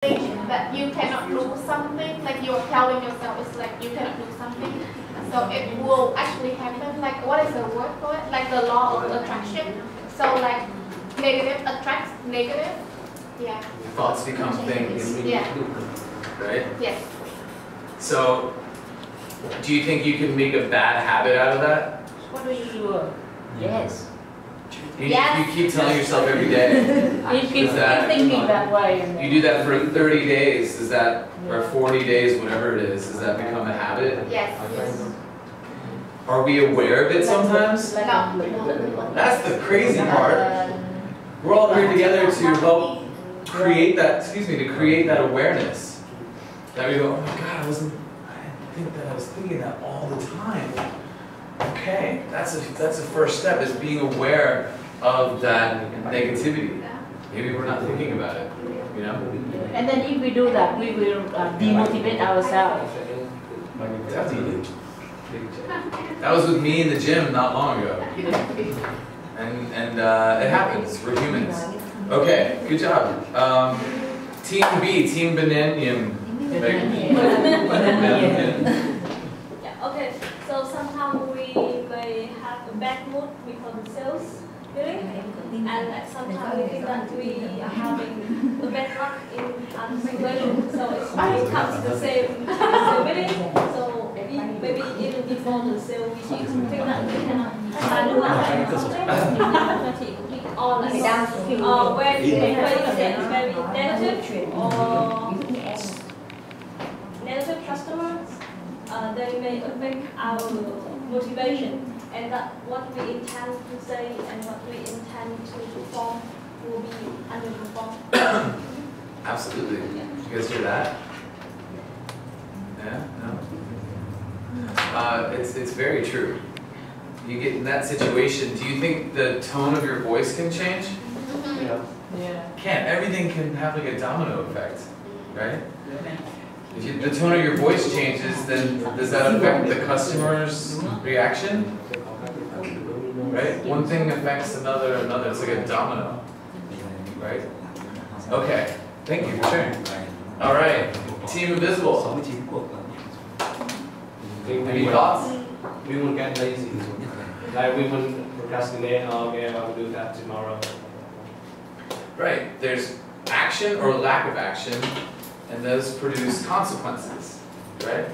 that you cannot do something, like you're telling yourself it's like you cannot do something, so it will actually happen. Like, what is the word for it? Like the law of attraction. So like negative attracts negative. Yeah. Thoughts become things. Yeah. Right? Yes. So, do you think you can make a bad habit out of that? What do you mean? Sure. Yes. You keep telling yourself every day. You keep thinking that way. You do that for 30 days, is that, or 40 days, whatever it is, does that become a habit? Yes. Are we aware of it sometimes? No. That's the crazy part. We're all here together to help create that, to create that awareness. That we go, oh my God, I didn't think that I was thinking that all the time. Okay, that's a first step, is being aware of that negativity. Maybe we're not thinking about it, you know? And then if we do that, we will demotivate ourselves. Definitely. That was with me in the gym not long ago. And it happens, we're humans. Okay, good job. Team B, Team Bananian. Yeah, okay, so somehow we may have a bad mood because of sales feeling, and like sometimes we think that we are having a bad luck in a situation, so it comes the same meeting, so maybe even before the sale, we think that we cannot do something, or like when you get very negative or negative customers, they may affect our motivation, and that what we intend to say and what we intend to perform will be underperformed. Absolutely. Did you guys hear that? Yeah? No? It's very true. You get in that situation, do you think the tone of your voice can change? Yeah. Can't. Everything can have like a domino effect, right? If the tone of your voice changes, then does that affect the customer's reaction? Right? One thing affects another. It's like a domino, right? Okay. Thank you for sharing. All right. Team Invisible. Any thoughts? We won't get lazy. Like we won't procrastinate. Oh, okay, I'll do that tomorrow. Right. There's action or lack of action, and those produce consequences, right?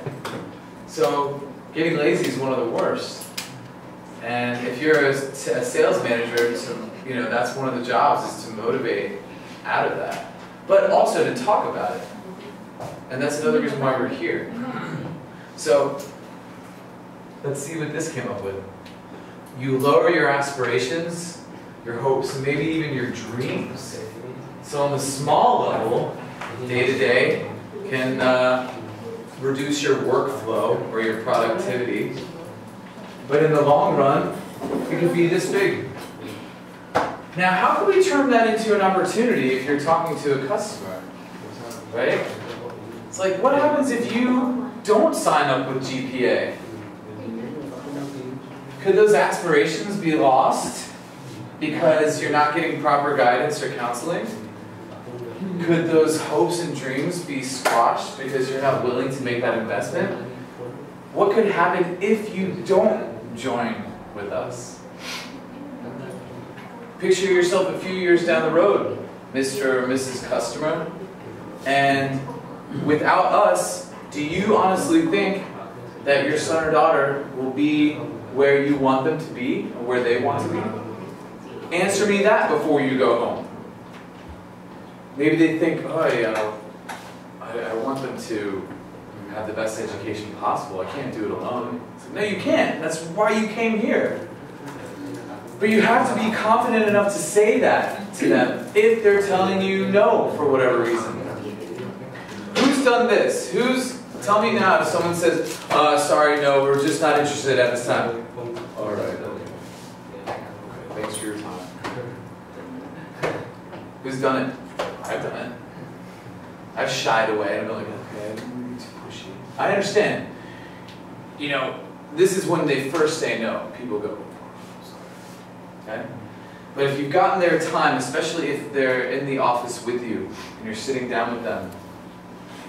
So getting lazy is one of the worst. And if you're a sales manager, that's one of the jobs, is to motivate out of that, but also to talk about it. And that's another reason why we're here. So let's see what this came up with. You lower your aspirations, your hopes, and maybe even your dreams. So on the small level, day to day, can reduce your workflow or your productivity. But in the long run, it could be this big. Now, how can we turn that into an opportunity if you're talking to a customer? Right? It's like, what happens if you don't sign up with GPA? Could those aspirations be lost because you're not getting proper guidance or counseling? Could those hopes and dreams be squashed because you're not willing to make that investment? What could happen if you don't join with us? Picture yourself a few years down the road, Mr. or Mrs. Customer, and without us, do you honestly think that your son or daughter will be where you want them to be, or where they want to be? Answer me that before you go home. Maybe they think, oh yeah, I want them to have the best education possible. I can't do it alone. So, no, you can't. That's why you came here. But you have to be confident enough to say that to them if they're telling you no for whatever reason. Who's done this? Tell me now if someone says, sorry, no, we're just not interested at this time. All right, okay. Thanks for your time. Who's done it? I've done it. I've shied away and I'm like, okay, I'm too pushy. I understand. This is when they first say no. People go, okay? But if you've gotten their time, especially if they're in the office with you and you're sitting down with them,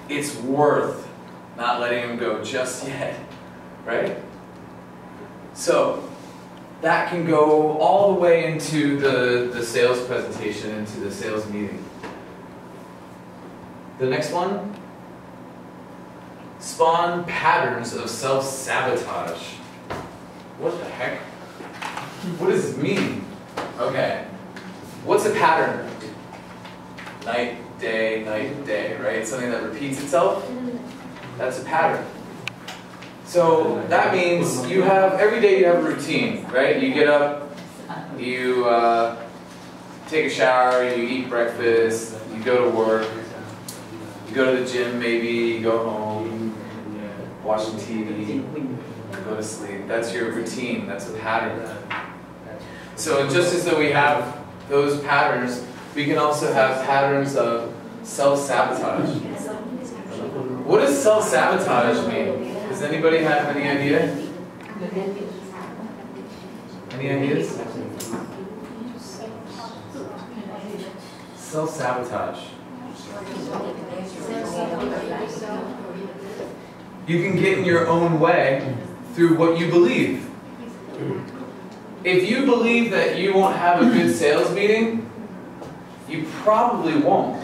it's worth not letting them go just yet, right? So that can go all the way into the sales presentation, into the sales meeting. The next one, spawn patterns of self-sabotage. What the heck? What does this mean? Okay, what's a pattern? Night, day, right? Something that repeats itself? That's a pattern. So that means you have, every day you have a routine, right? You get up, you take a shower, you eat breakfast, you go to work, you go to the gym maybe, you go home, watch some TV, go to sleep. That's your routine, that's a pattern. So just as though we have those patterns, we can also have patterns of self-sabotage. What does self-sabotage mean? Does anybody have any idea? Any ideas? Self-sabotage. You can get in your own way through what you believe. If you believe that you won't have a good sales meeting, you probably won't.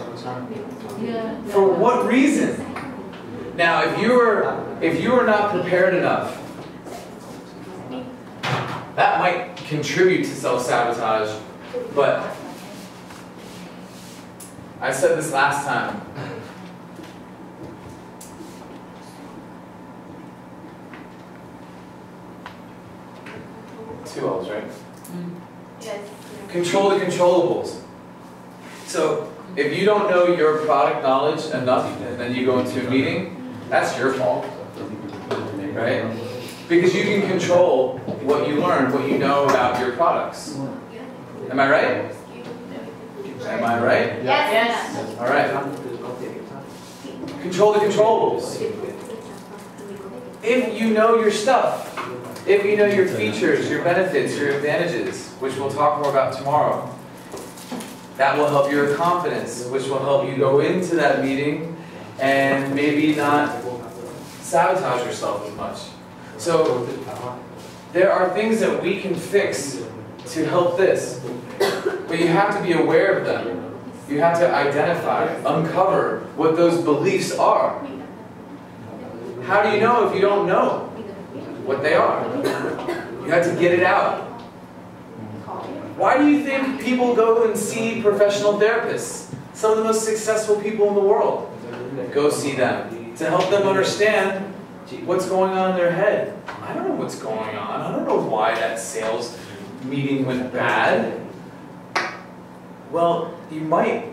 For what reason? Now, if you are not prepared enough, that might contribute to self-sabotage, but I said this last time. Two L's, right? Yes. Control the controllables. So, if you don't know your product knowledge enough and then you go into a meeting, that's your fault, right? Because you can control what you learn, what you know about your products. Am I right? Am I right? Yes. All right. Control the controllables. If you know your stuff, if you know your features, your benefits, your advantages, which we'll talk more about tomorrow, that will help your confidence, which will help you go into that meeting and maybe not sabotage yourself as much. So there are things that we can fix to help this, but you have to be aware of them. You have to identify, uncover what those beliefs are. How do you know if you don't know what they are? You have to get it out. Why do you think people go and see professional therapists? Some of the most successful people in the world. Go see them to help them understand what's going on in their head. I don't know what's going on. I don't know why that sales meeting went bad. Well, you might.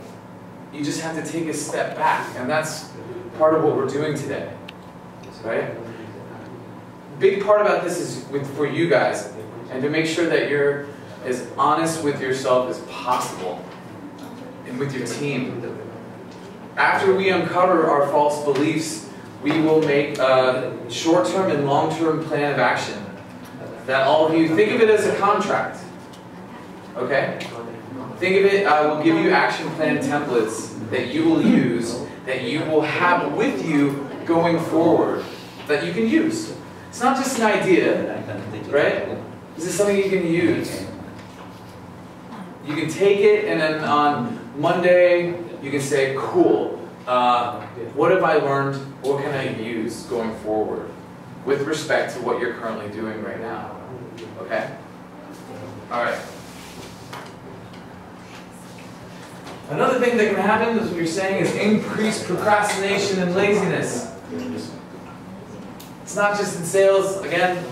You just have to take a step back, and that's part of what we're doing today, right? Big part about this is for you guys, and to make sure that you're as honest with yourself as possible, and with your team. After we uncover our false beliefs, we will make a short-term and long-term plan of action that all of you, think of it as a contract, okay? Think of it, I will give you action plan templates that you will use, that you will have with you going forward, that you can use. It's not just an idea, right? This is something you can use. You can take it and then on Monday, you can say, cool, what have I learned? What can I use going forward with respect to what you're currently doing right now? Okay? All right. Another thing that can happen, as we were saying, is increased procrastination and laziness. It's not just in sales. Again,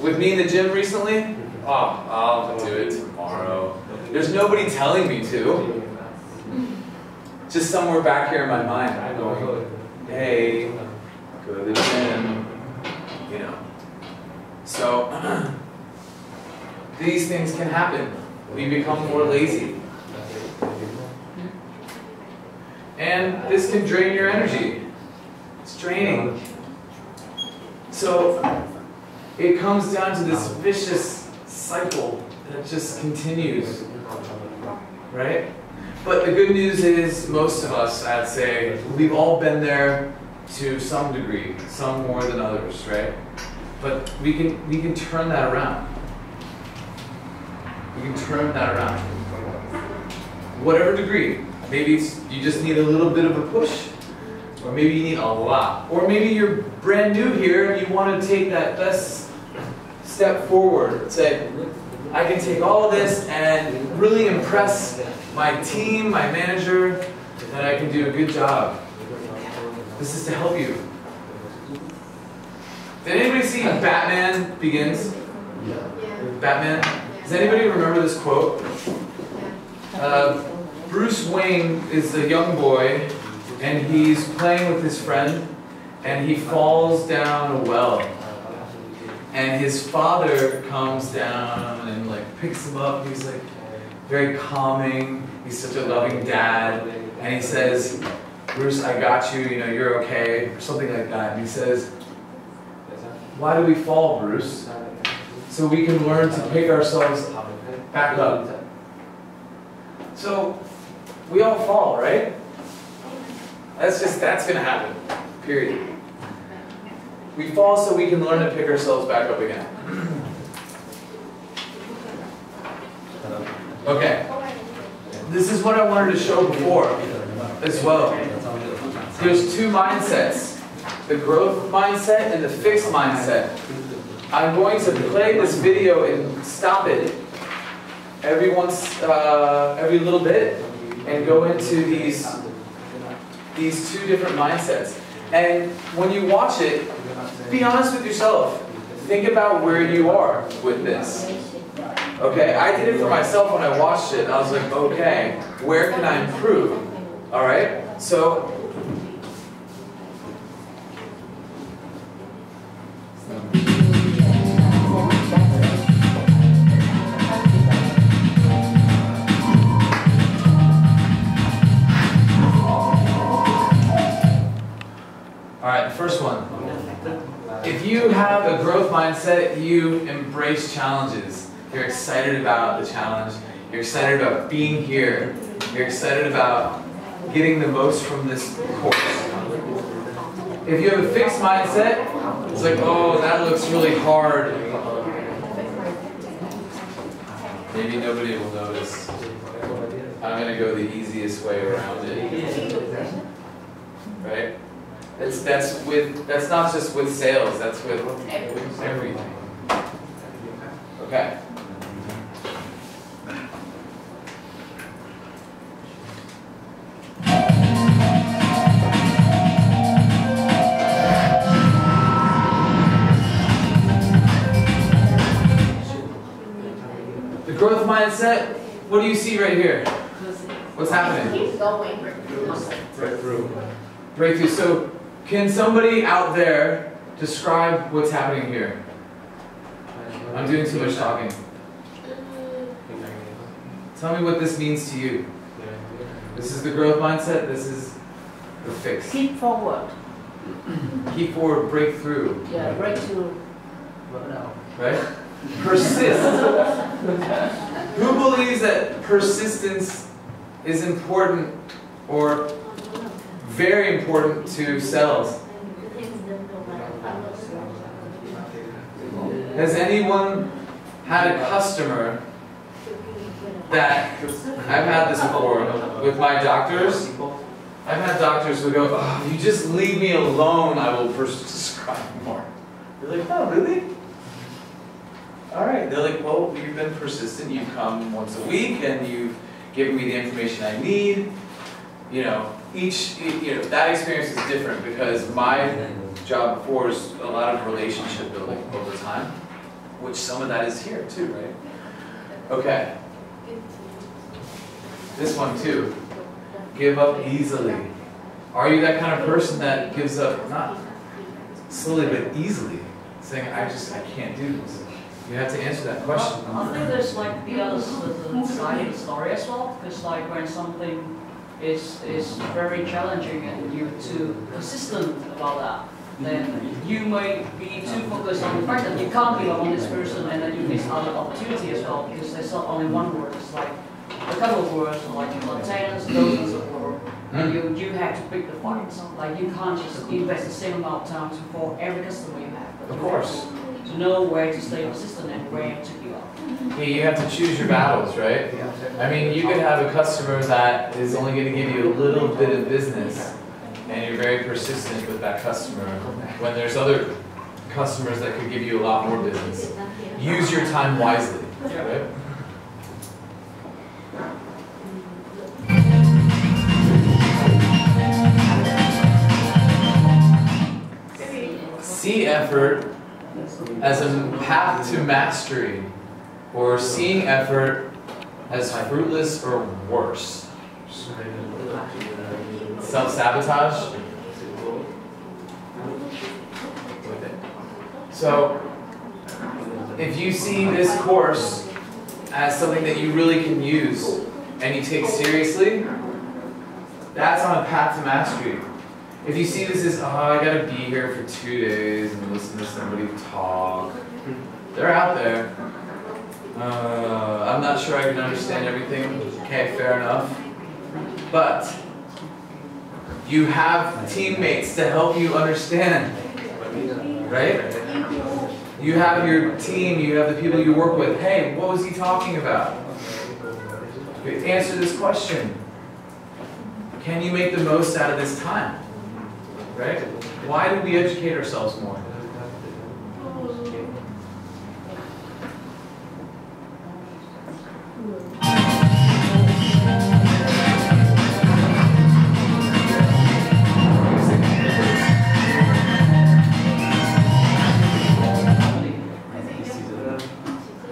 with me in the gym recently, oh, I'll do it tomorrow. There's nobody telling me to. Just somewhere back here in my mind, I'm going, hey, go to the gym, you know. So, these things can happen. We become more lazy. And this can drain your energy. It's draining. So, it comes down to this vicious cycle that just continues. right? But the good news is most of us, I'd say, we've all been there to some degree, some more than others, right? But we can turn that around. We can turn that around. Whatever degree. Maybe you just need a little bit of a push, or maybe you need a lot. Or maybe you're brand new here and you want to take that best step forward. Say, I can take all of this and really impress my team, my manager, and I can do a good job. This is to help you. Did anybody see Batman Begins? Yeah. Batman? Does anybody remember this quote? Bruce Wayne is a young boy, and he's playing with his friend, and he falls down a well. And his father comes down and like picks him up. He's like very calming. He's such a loving dad. And he says, Bruce, I got you, you know, you're okay, or something like that. And he says, why do we fall, Bruce? So we can learn to pick ourselves back up. So we all fall, right? That's gonna happen, period. We fall so we can learn to pick ourselves back up again. Okay. This is what I wanted to show before as well. There's two mindsets, the growth mindset and the fixed mindset. I'm going to play this video and stop it every little bit and go into these two different mindsets. And when you watch it, be honest with yourself. Think about where you are with this. Okay, I did it for myself when I watched it. I was like, okay, where can I improve? All right, so the first one. If you have a growth mindset, you embrace challenges. You're excited about the challenge. You're excited about being here. You're excited about getting the most from this course. If you have a fixed mindset, it's like, oh, that looks really hard. Maybe nobody will notice. I'm going to go the easiest way around it. Right? That's not just with sales, that's with everything. Okay. The growth mindset, what do you see right here? What's happening? Keep going. Breakthrough. Breakthrough. So, can somebody out there describe what's happening here? I'm doing too much talking. Tell me what this means to you. This is the growth mindset. This is the fix. Keep forward. Keep forward, break through. Yeah, breakthrough. Right? Persist. Who believes that persistence is important or very important to sales? Has anyone had a customer that, I've had this before with my doctors. I've had doctors who go, oh, if you just leave me alone, I will prescribe more. You're like, oh, really? All right. They're like, well, you've been persistent. You've come once a week, and you've given me the information I need. You know, that experience is different because my job before is a lot of relationship building over time, which some of that is here too, right? Okay. This one too. Give up easily. Are you that kind of person that gives up, not slowly but easily, saying, I can't do this? You have to answer that question. I think there's like the other side of the story as well, because like when something is very challenging and you're too persistent about that, then you may be too focused on the fact that you can't give up on this person and then you miss other opportunity as well, because there's not only one word, it's like a couple of words, like tens, dozens of words, and you have to pick the fights. Like you can't just invest the same amount of time for every customer you have. Of course. To know where to stay consistent and where to give up. Yeah, you have to choose your battles, right? I mean, you could have a customer that is only going to give you a little bit of business, and you're very persistent with that customer, when there's other customers that could give you a lot more business. Use your time wisely, right? See effort as a path to mastery, or seeing effort as fruitless or worse. Self-sabotage. So, if you see this course as something that you really can use and you take seriously, that's on a path to mastery. If you see this as, oh, I gotta be here for 2 days and listen to somebody talk, they're out there. I'm not sure I can understand everything. Okay, fair enough. But you have teammates to help you understand, right? You have your team, you have the people you work with. Hey, what was he talking about? Answer this question. Can you make the most out of this time? Right? Why do we educate ourselves more?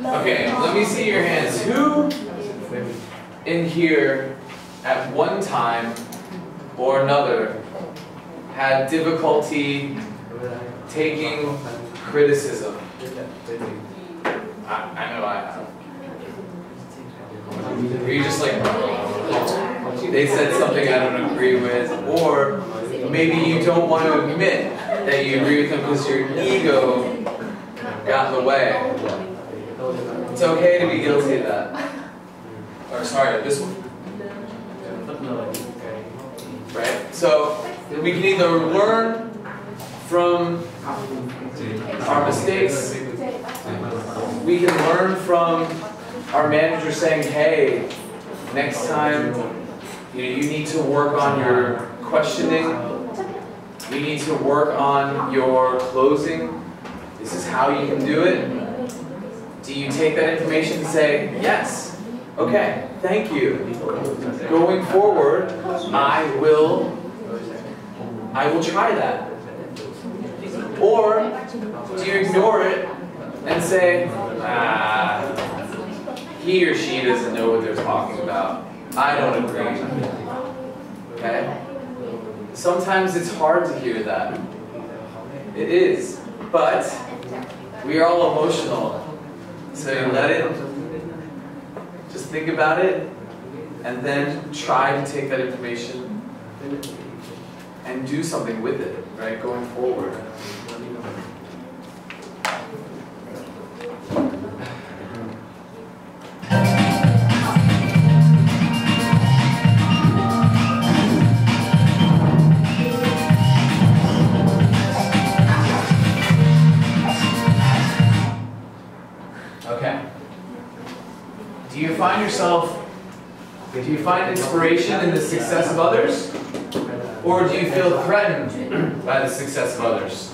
Okay, let me see your hands. Who in here at one time or another had difficulty taking criticism? I know I have. Were you just like, they said something I don't agree with, or maybe you don't want to admit that you agree with them because your ego got in the way. It's okay to be guilty of that. Or sorry, this one. Right? So we can either learn from our mistakes. We can learn from our manager saying, hey, next time you need to work on your questioning. You need to work on your closing. This is how you can do it. Do you take that information and say, yes, okay, thank you. Going forward, I will try that. Or do you ignore it and say, he or she doesn't know what they're talking about. I don't agree. Okay? Sometimes it's hard to hear that. It is. But we are all emotional. So you let it, just think about it, and then try to take that information and do something with it, right, going forward. Okay. Do you find inspiration in the success of others? Or do you feel threatened by the success of others?